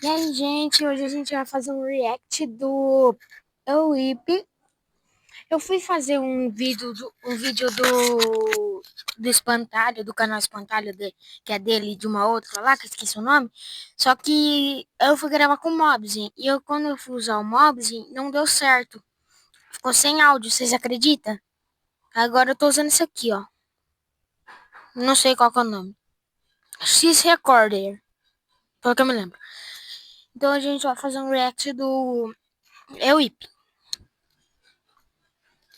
E aí, gente, hoje a gente vai fazer um react do Whip. Eu fui fazer um vídeo do Espantalho, do canal Espantalho, que é dele e de uma outra lá, que eu esqueci o nome. Só que eu fui gravar com o Mobzinho. E quando eu fui usar o Mobzinho, não deu certo. Ficou sem áudio, vocês acreditam? Agora eu tô usando isso aqui, ó. Não sei qual que é o nome. X-Recorder, pelo que eu me lembro. Então a gente vai fazer um react do Whip.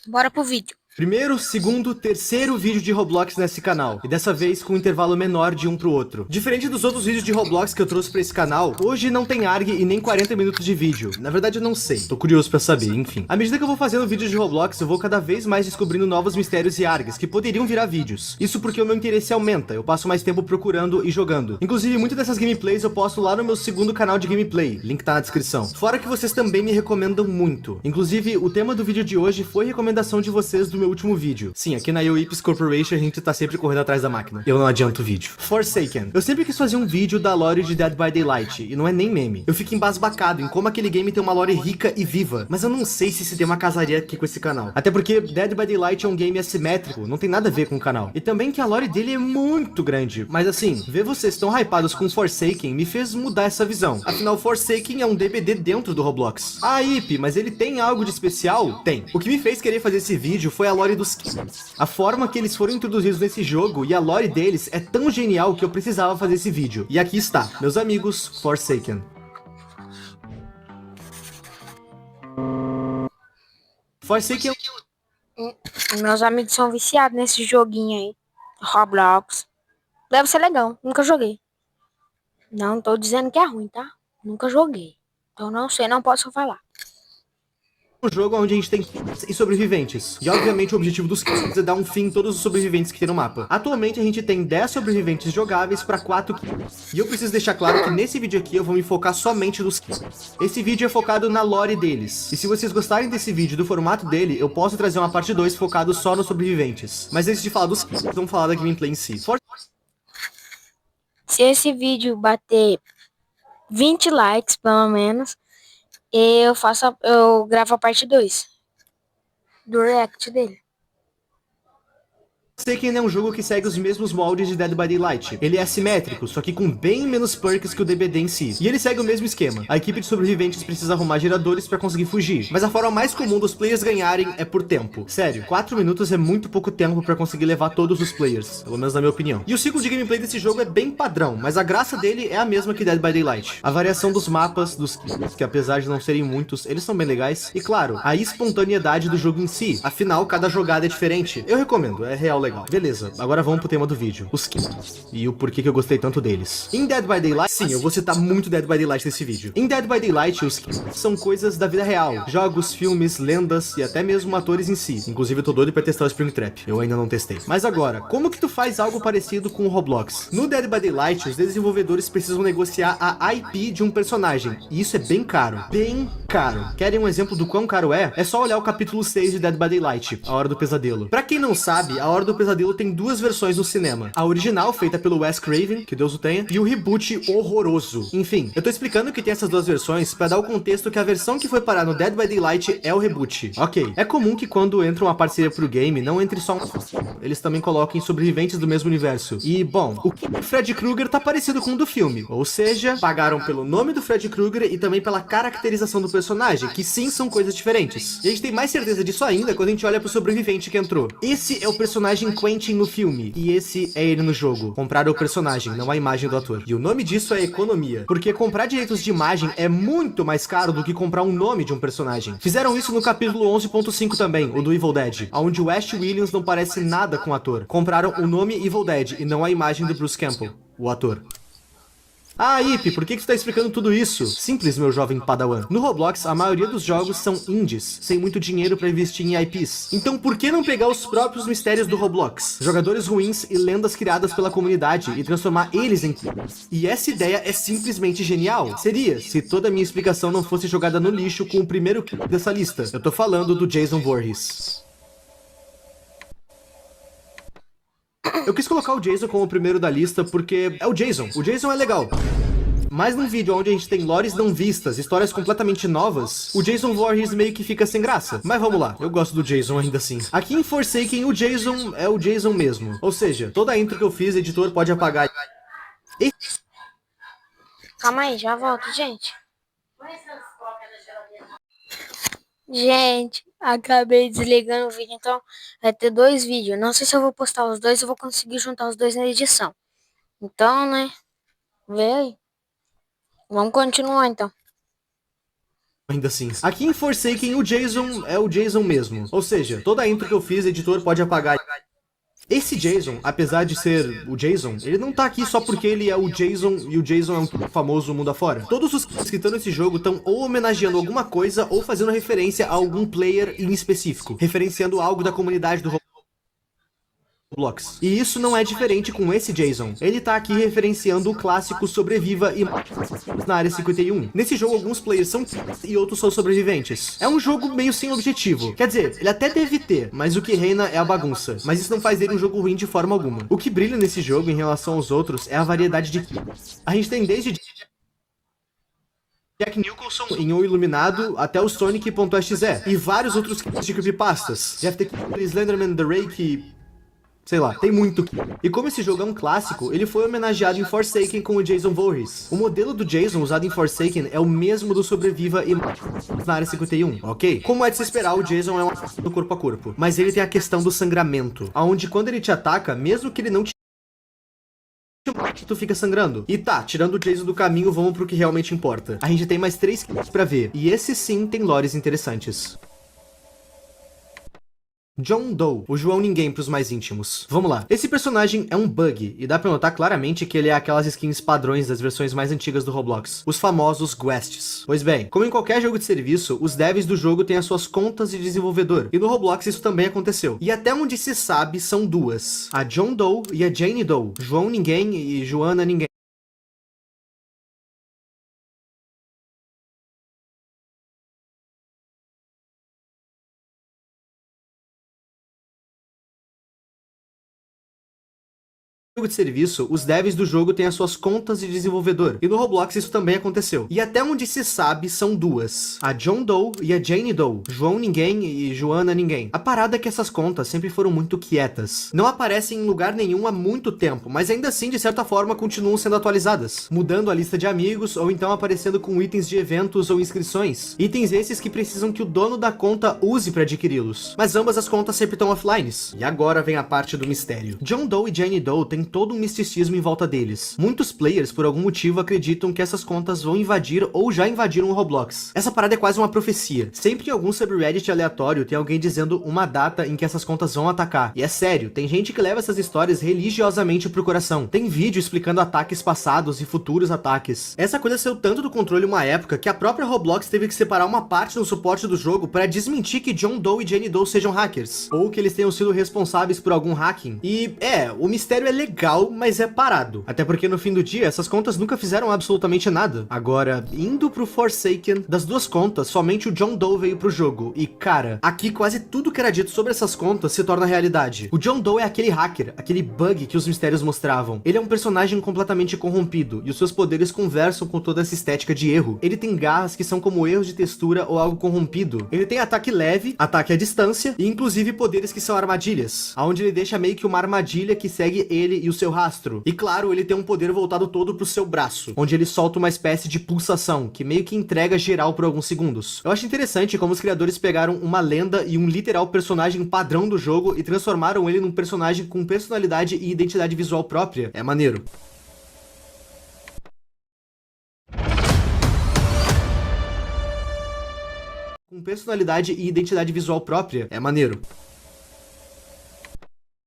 Bora pro vídeo. Primeiro, segundo, terceiro vídeo de Roblox nesse canal, e dessa vez com um intervalo menor de um pro outro. Diferente dos outros vídeos de Roblox que eu trouxe pra esse canal, hoje não tem ARG e nem 40 minutos de vídeo. Na verdade eu não sei, tô curioso pra saber, enfim. À medida que eu vou fazendo vídeos de Roblox, eu vou cada vez mais descobrindo novos mistérios e ARGs que poderiam virar vídeos. Isso porque o meu interesse aumenta, eu passo mais tempo procurando e jogando. Inclusive, muitas dessas gameplays eu posto lá no meu segundo canal de gameplay, link tá na descrição. Fora que vocês também me recomendam muito. Inclusive, o tema do vídeo de hoje foi recomendação de vocês do meu último vídeo. Sim, aqui na Whips Corporation a gente tá sempre correndo atrás da máquina. Eu não adianto o vídeo. Forsaken. Eu sempre quis fazer um vídeo da lore de Dead by Daylight, e não é nem meme. Eu fico embasbacado em como aquele game tem uma lore rica e viva, mas eu não sei se tem uma casaria aqui com esse canal. Até porque Dead by Daylight é um game assimétrico, não tem nada a ver com o canal. E também que a lore dele é muito grande. Mas assim, ver vocês tão hypados com Forsaken me fez mudar essa visão. Afinal, Forsaken é um DBD dentro do Roblox. Ah, Ip, mas ele tem algo de especial? Tem. O que me fez querer fazer esse vídeo foi a lore dos Kills. A forma que eles foram introduzidos nesse jogo e a lore deles é tão genial que eu precisava fazer esse vídeo. E aqui está, meus amigos, Forsaken. Forsaken Meus amigos são viciados nesse joguinho aí. Roblox. Deve ser legal. Nunca joguei. Não tô dizendo que é ruim, tá? Nunca joguei. Então não sei, não posso falar. um jogo onde a gente tem kills e sobreviventes. E obviamente o objetivo dos kills é dar um fim em todos os sobreviventes que tem no mapa. Atualmente a gente tem 10 sobreviventes jogáveis para 4 kills. E eu preciso deixar claro que nesse vídeo aqui eu vou me focar somente nos kills. Esse vídeo é focado na lore deles. E se vocês gostarem desse vídeo, do formato dele, eu posso trazer uma parte 2 focado só nos sobreviventes. Mas antes de falar dos kills, vamos falar da gameplay em si. Se esse vídeo bater 20 likes, pelo menos, eu gravo a parte 2 do react dele. Forsaken é um jogo que segue os mesmos moldes de Dead by Daylight. Ele é assimétrico, só que com bem menos perks que o DBD em si. E ele segue o mesmo esquema. A equipe de sobreviventes precisa arrumar geradores para conseguir fugir. Mas a forma mais comum dos players ganharem é por tempo. Sério, 4 minutos é muito pouco tempo para conseguir levar todos os players, pelo menos na minha opinião. E o ciclo de gameplay desse jogo é bem padrão, mas a graça dele é a mesma que Dead by Daylight. A variação dos mapas, dos kills, que apesar de não serem muitos, eles são bem legais. E claro, a espontaneidade do jogo em si. Afinal, cada jogada é diferente. Eu recomendo, é real legal. Beleza, agora vamos pro tema do vídeo. Os kills. E o porquê que eu gostei tanto deles. Em Dead by Daylight, sim, eu vou citar muito Dead by Daylight nesse vídeo. Em Dead by Daylight, os kills são coisas da vida real. Jogos, filmes, lendas e até mesmo atores em si. Inclusive, eu tô doido pra testar o Springtrap. Eu ainda não testei. Mas agora, como que tu faz algo parecido com o Roblox? No Dead by Daylight, os desenvolvedores precisam negociar a IP de um personagem. E isso é bem caro. Bem caro. Querem um exemplo do quão caro é? É só olhar o capítulo 6 de Dead by Daylight, A Hora do Pesadelo. Pra quem não sabe, A Hora do Pesadelo tem duas versões no cinema. A original, feita pelo Wes Craven, que Deus o tenha, e o reboot horroroso. Enfim, eu tô explicando que tem essas duas versões pra dar o contexto que a versão que foi parar no Dead by Daylight é o reboot. Ok, é comum que quando entra uma parceria pro game, não entre só eles também coloquem sobreviventes do mesmo universo. E, bom, o Freddy Krueger tá parecido com o do filme. Ou seja, pagaram pelo nome do Freddy Krueger e também pela caracterização do personagem, que sim são coisas diferentes. E a gente tem mais certeza disso ainda quando a gente olha pro sobrevivente que entrou. Esse é o personagem Quentin no filme, e esse é ele no jogo. Compraram o personagem, não a imagem do ator. E o nome disso é economia, porque comprar direitos de imagem é muito mais caro do que comprar um nome de um personagem. Fizeram isso no capítulo 11.5 também, o do Evil Dead, onde o Ash Williams não parece nada com o ator. Compraram o nome Evil Dead e não a imagem do Bruce Campbell, o ator. Ah, Ip, por que você tá explicando tudo isso? Simples, meu jovem padawan. No Roblox, a maioria dos jogos são indies, sem muito dinheiro pra investir em IPs. Então por que não pegar os próprios mistérios do Roblox? Jogadores ruins e lendas criadas pela comunidade e transformar eles em kills. E essa ideia é simplesmente genial. Seria, se toda a minha explicação não fosse jogada no lixo com o primeiro kill dessa lista. Eu tô falando do Jason Voorhees. Eu quis colocar o Jason como o primeiro da lista porque é o Jason. O Jason é legal. Mas num vídeo onde a gente tem lores não vistas, histórias completamente novas, o Jason Voorhees meio que fica sem graça. Mas vamos lá, eu gosto do Jason ainda assim. Aqui em Forsaken, o Jason é o Jason mesmo. Ou seja, toda a intro que eu fiz, o editor pode apagar. Calma aí, já volto, gente. Gente, acabei desligando o vídeo, então vai ter 2 vídeos. Não sei se eu vou postar os dois, eu vou conseguir juntar os dois na edição. Então, né? Vê aí. Vamos continuar, então. Ainda assim. Aqui em Forsaken, o Jason é o Jason mesmo. Ou seja, toda a intro que eu fiz, o editor pode apagar. Esse Jason, apesar de ser o Jason, ele não tá aqui só porque ele é o Jason e o Jason é um famoso mundo afora. Todos os que estão nesse jogo estão ou homenageando alguma coisa ou fazendo referência a algum player em específico, referenciando algo da comunidade do Roblox. E isso não é diferente com esse Jason. Ele tá aqui referenciando o clássico Sobreviva e na Área 51. Nesse jogo, alguns players são e outros são sobreviventes. É um jogo meio sem objetivo. Quer dizer, ele até deve ter, mas o que reina é a bagunça. Mas isso não faz dele um jogo ruim de forma alguma. O que brilha nesse jogo em relação aos outros é a variedade de... A gente tem desde Jack Nicholson em O Iluminado até o Sonic.exe e vários outros de creepypastas. Jeff the Killer, Slenderman, The Rake... Sei lá, tem muito. E como esse jogo é um clássico, ele foi homenageado em Forsaken com o Jason Voorhees. O modelo do Jason usado em Forsaken é o mesmo do Sobreviva e na Área 51, ok? Como é de se esperar, o Jason é um do corpo a corpo. Mas ele tem a questão do sangramento, onde quando ele te ataca, mesmo que ele não te... tu fica sangrando. E tá, tirando o Jason do caminho, vamos pro que realmente importa. A gente tem mais 3 clipes pra ver, e esse sim tem lores interessantes. John Doe, o João Ninguém pros mais íntimos. Vamos lá. Esse personagem é um bug, e dá pra notar claramente que ele é aquelas skins padrões das versões mais antigas do Roblox, os famosos Gwests. Pois bem, como em qualquer jogo de serviço, os devs do jogo têm as suas contas de desenvolvedor, e no Roblox isso também aconteceu. E até onde se sabe, são duas. A John Doe e a Jane Doe. João Ninguém e Joana Ninguém. Jogo de serviço, os devs do jogo têm as suas contas de desenvolvedor, e no Roblox isso também aconteceu. E até onde se sabe, são duas. A John Doe e a Jane Doe. João Ninguém e Joana Ninguém. A parada é que essas contas sempre foram muito quietas. Não aparecem em lugar nenhum há muito tempo, mas ainda assim, de certa forma, continuam sendo atualizadas. Mudando a lista de amigos, ou então aparecendo com itens de eventos ou inscrições. Itens esses que precisam que o dono da conta use para adquiri-los. Mas ambas as contas sempre estão offline. E agora vem a parte do mistério. John Doe e Jane Doe têm todo um misticismo em volta deles. Muitos players, por algum motivo, acreditam que essas contas vão invadir ou já invadiram o Roblox. Essa parada é quase uma profecia. Sempre em algum subreddit aleatório tem alguém dizendo uma data em que essas contas vão atacar. E é sério, tem gente que leva essas histórias religiosamente pro coração. Tem vídeo explicando ataques passados e futuros ataques. Essa coisa saiu tanto do controle uma época que a própria Roblox teve que separar uma parte no suporte do jogo para desmentir que John Doe e Jane Doe sejam hackers. Ou que eles tenham sido responsáveis por algum hacking. E, o mistério é legal, mas é parado. Até porque no fim do dia, essas contas nunca fizeram absolutamente nada. Agora, indo pro Forsaken, das duas contas, somente o John Doe veio pro jogo. E cara, aqui quase tudo que era dito sobre essas contas se torna realidade. O John Doe é aquele hacker, aquele bug que os mistérios mostravam. Ele é um personagem completamente corrompido, e os seus poderes conversam com toda essa estética de erro. Ele tem garras que são como erros de textura ou algo corrompido. Ele tem ataque leve, ataque à distância, e inclusive poderes que são armadilhas, onde ele deixa meio que uma armadilha que segue ele e o seu rastro. E claro, ele tem um poder voltado todo pro seu braço, onde ele solta uma espécie de pulsação, que meio que entrega geral por alguns segundos. Eu acho interessante como os criadores pegaram uma lenda e um literal personagem padrão do jogo e transformaram ele num personagem com personalidade e identidade visual própria. É maneiro. Com personalidade e identidade visual própria. É maneiro.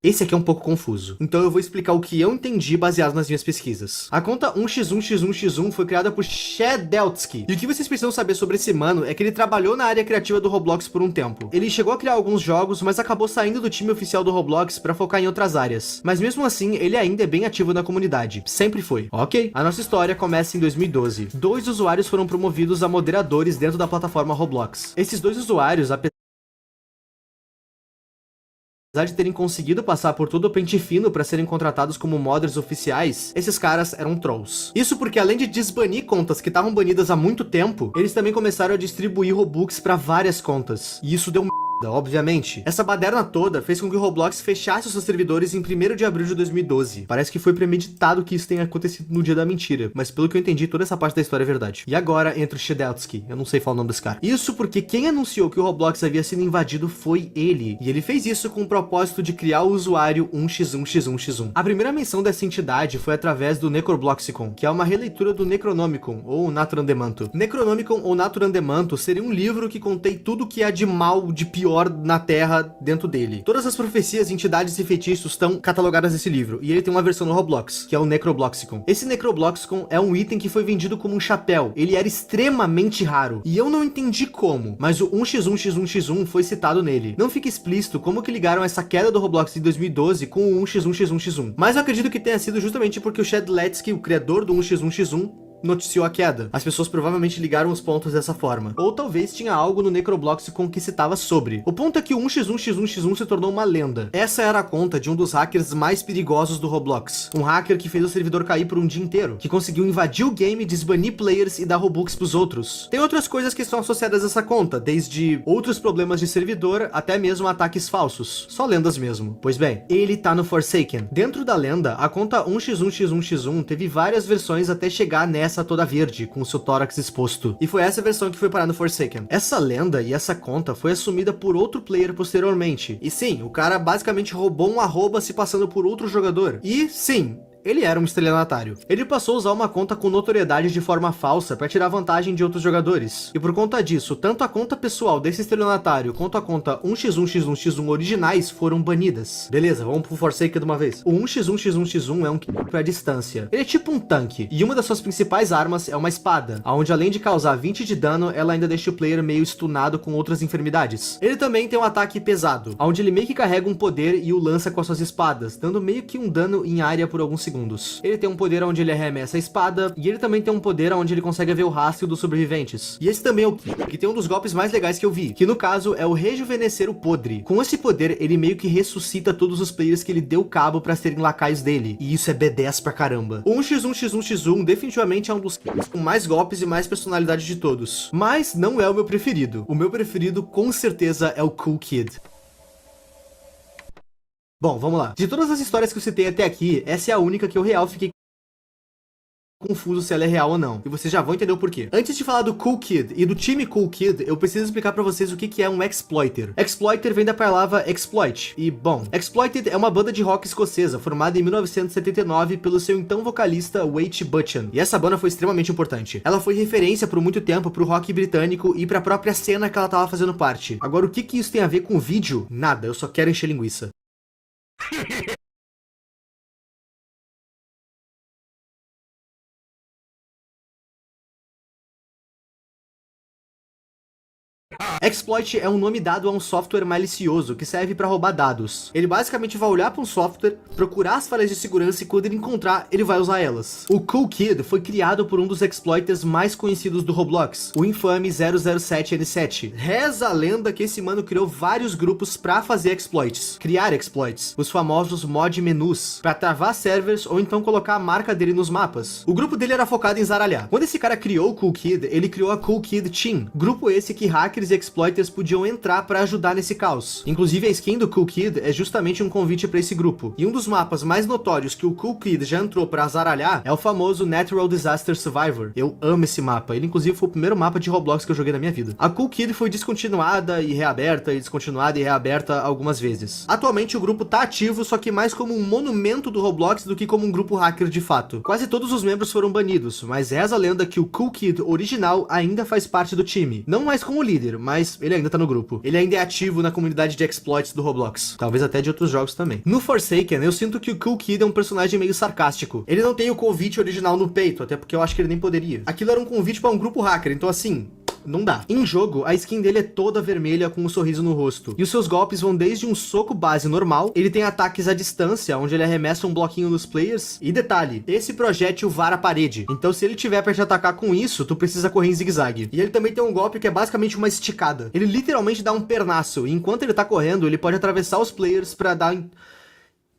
Esse aqui é um pouco confuso, então eu vou explicar o que eu entendi baseado nas minhas pesquisas. A conta 1x1x1x1 foi criada por Shedeltsky, e o que vocês precisam saber sobre esse mano é que ele trabalhou na área criativa do Roblox por um tempo. Ele chegou a criar alguns jogos, mas acabou saindo do time oficial do Roblox pra focar em outras áreas. Mas mesmo assim, ele ainda é bem ativo na comunidade. Sempre foi. Ok, a nossa história começa em 2012. 2 usuários foram promovidos a moderadores dentro da plataforma Roblox. Esses 2 usuários, Apesar de terem conseguido passar por todo o pente fino para serem contratados como modders oficiais, esses caras eram trolls. Isso porque além de desbanir contas que estavam banidas há muito tempo, eles também começaram a distribuir Robux para várias contas. E isso deu obviamente. Essa baderna toda fez com que o Roblox fechasse os seus servidores em 1º de abril de 2012. Parece que foi premeditado que isso tenha acontecido no dia da mentira, mas pelo que eu entendi, toda essa parte da história é verdade. E agora entra o Shedelsky, eu não sei falar o nome desse cara. Isso porque quem anunciou que o Roblox havia sido invadido foi ele, e ele fez isso com o propósito de criar o usuário 1x1x1x1. A primeira menção dessa entidade foi através do Necrobloxicon, que é uma releitura do Necronomicon, ou Naturandemanto. Necronomicon ou Naturandemanto seria um livro que contém tudo que há de mal, de pior na Terra dentro dele. Todas as profecias, entidades e feitiços estão catalogadas nesse livro, e ele tem uma versão no Roblox, que é o Necrobloxicon. Esse Necrobloxicon é um item que foi vendido como um chapéu. Ele era extremamente raro, e eu não entendi como, mas o 1x1x1x1 foi citado nele. Não fica explícito como que ligaram essa queda do Roblox em 2012 com o 1x1x1x1, mas eu acredito que tenha sido justamente porque o Shedletsky, o criador do 1x1x1, noticiou a queda. As pessoas provavelmente ligaram os pontos dessa forma. Ou talvez tinha algo no Necrobloxicon que citava sobre. O ponto é que o 1x1x1x1 se tornou uma lenda. Essa era a conta de um dos hackers mais perigosos do Roblox. Um hacker que fez o servidor cair por um dia inteiro, que conseguiu invadir o game, desbanir players e dar Robux pros outros. Tem outras coisas que estão associadas a essa conta, desde outros problemas de servidor até mesmo ataques falsos. Só lendas mesmo. Pois bem, ele tá no Forsaken. Dentro da lenda, a conta 1x1x1x1 teve várias versões até chegar nessa toda verde, com o seu tórax exposto. E foi essa versão que foi parar no Forsaken. Essa lenda e essa conta foi assumida por outro player posteriormente. E sim, o cara basicamente roubou um arroba se passando por outro jogador. E sim, ele era um estelionatário. Ele passou a usar uma conta com notoriedade de forma falsa para tirar vantagem de outros jogadores. E por conta disso, tanto a conta pessoal desse estelionatário quanto a conta 1x1x1x1 originais foram banidas. Beleza, vamos pro Forsaken de uma vez. O 1x1x1x1 é um killer à distância. Ele é tipo um tanque, e uma das suas principais armas é uma espada, onde além de causar 20 de dano, ela ainda deixa o player meio stunado com outras enfermidades. Ele também tem um ataque pesado, onde ele meio que carrega um poder e o lança com as suas espadas, dando meio que um dano em área por alguns segundos. Ele tem um poder onde ele arremessa a espada, e ele também tem um poder onde ele consegue ver o rastro dos sobreviventes. E esse também é o que tem um dos golpes mais legais que eu vi, que no caso é o Rejuvenescer o Podre. Com esse poder, ele meio que ressuscita todos os players que ele deu cabo pra serem lacaios dele, e isso é B10 pra caramba. O 1x1x1x1 definitivamente é um dos com mais golpes e mais personalidade de todos, mas não é o meu preferido. O meu preferido com certeza é o Cool Kid. Bom, vamos lá. De todas as histórias que eu citei até aqui, essa é a única que eu real fiquei confuso se ela é real ou não. E vocês já vão entender o porquê. Antes de falar do Cool Kid e do time Cool Kid, eu preciso explicar pra vocês o que é um exploiter. Exploiter vem da palavra exploit. E, bom, Exploited é uma banda de rock escocesa, formada em 1979 pelo seu então vocalista Wade Butchan. E essa banda foi extremamente importante. Ela foi referência por muito tempo pro rock britânico e pra própria cena que ela tava fazendo parte. Agora, o que isso tem a ver com o vídeo? Nada, eu só quero encher linguiça. Exploit é um nome dado a um software malicioso que serve para roubar dados. Ele basicamente vai olhar para um software, procurar as falhas de segurança e quando ele encontrar, ele vai usar elas. O Cool Kid foi criado por um dos exploiters mais conhecidos do Roblox, o infame 007N7. Reza a lenda que esse mano criou vários grupos para fazer exploits, criar exploits, os famosos mod menus, para travar servers ou então colocar a marca dele nos mapas. O grupo dele era focado em zaralhar. Quando esse cara criou o Cool Kid, ele criou a Cool Kid Team, grupo esse que hackers e exploiters podiam entrar para ajudar nesse caos. Inclusive a skin do Cool Kid é justamente um convite para esse grupo. E um dos mapas mais notórios que o Cool Kid já entrou para zaralhar é o famoso Natural Disaster Survivor. Eu amo esse mapa. Ele inclusive foi o primeiro mapa de Roblox que eu joguei na minha vida. A Cool Kid foi descontinuada e reaberta e descontinuada e reaberta algumas vezes. Atualmente o grupo tá ativo, só que mais como um monumento do Roblox do que como um grupo hacker de fato. Quase todos os membros foram banidos, mas reza a lenda que o Cool Kid original ainda faz parte do time. Não mais como líder, mas ele ainda tá no grupo. Ele ainda é ativo na comunidade de exploits do Roblox. Talvez até de outros jogos também. No Forsaken, eu sinto que o Cool Kid é um personagem meio sarcástico. Ele não tem o convite original no peito, até porque eu acho que ele nem poderia. Aquilo era um convite para um grupo hacker, então assim, não dá. Em jogo, a skin dele é toda vermelha com um sorriso no rosto. E os seus golpes vão desde um soco base normal, ele tem ataques à distância, onde ele arremessa um bloquinho nos players. E detalhe, esse projétil vara a parede. Então se ele tiver pra te atacar com isso, tu precisa correr em zigue-zague. E ele também tem um golpe que é basicamente uma esticada. Ele literalmente dá um pernaço, e enquanto ele tá correndo, ele pode atravessar os players pra dar...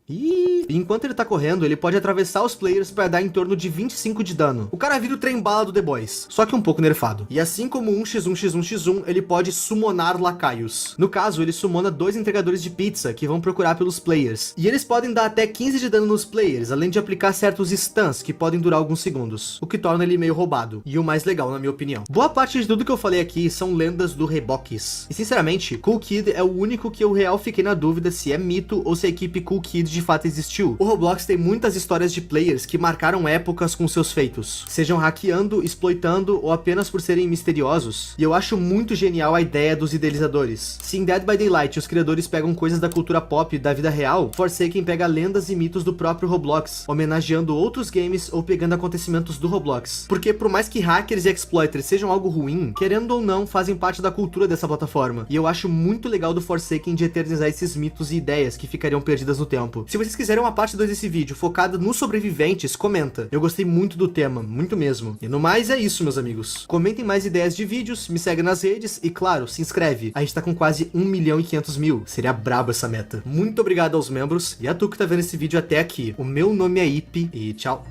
E enquanto ele tá correndo, ele pode atravessar os players para dar em torno de 25 de dano. O cara vira o trem bala do The Boys, só que um pouco nerfado. E assim como 1x1x1x1, ele pode summonar lacaios. No caso, ele summona 2 entregadores de pizza que vão procurar pelos players. E eles podem dar até 15 de dano nos players, além de aplicar certos stuns que podem durar alguns segundos, o que torna ele meio roubado. E o mais legal, na minha opinião. Boa parte de tudo que eu falei aqui são lendas do Reboques. E sinceramente, Cool Kid é o único que eu real fiquei na dúvida se é mito ou se a equipe Cool Kid de fato existiu. O Roblox tem muitas histórias de players que marcaram épocas com seus feitos, sejam hackeando, exploitando ou apenas por serem misteriosos. E eu acho muito genial a ideia dos idealizadores. Se em Dead by Daylight os criadores pegam coisas da cultura pop e da vida real, Forsaken pega lendas e mitos do próprio Roblox, homenageando outros games ou pegando acontecimentos do Roblox. Porque por mais que hackers e exploiters sejam algo ruim, querendo ou não, fazem parte da cultura dessa plataforma. E eu acho muito legal do Forsaken de eternizar esses mitos e ideias que ficariam perdidas no tempo. Se vocês quiserem uma parte 2 desse vídeo focada nos sobreviventes, comenta. Eu gostei muito do tema, muito mesmo. E no mais é isso, meus amigos. Comentem mais ideias de vídeos, me segue nas redes e, claro, se inscreve. A gente tá com quase 1.500.000. Seria brabo essa meta. Muito obrigado aos membros e a tu que tá vendo esse vídeo até aqui. O meu nome é Ipe e tchau.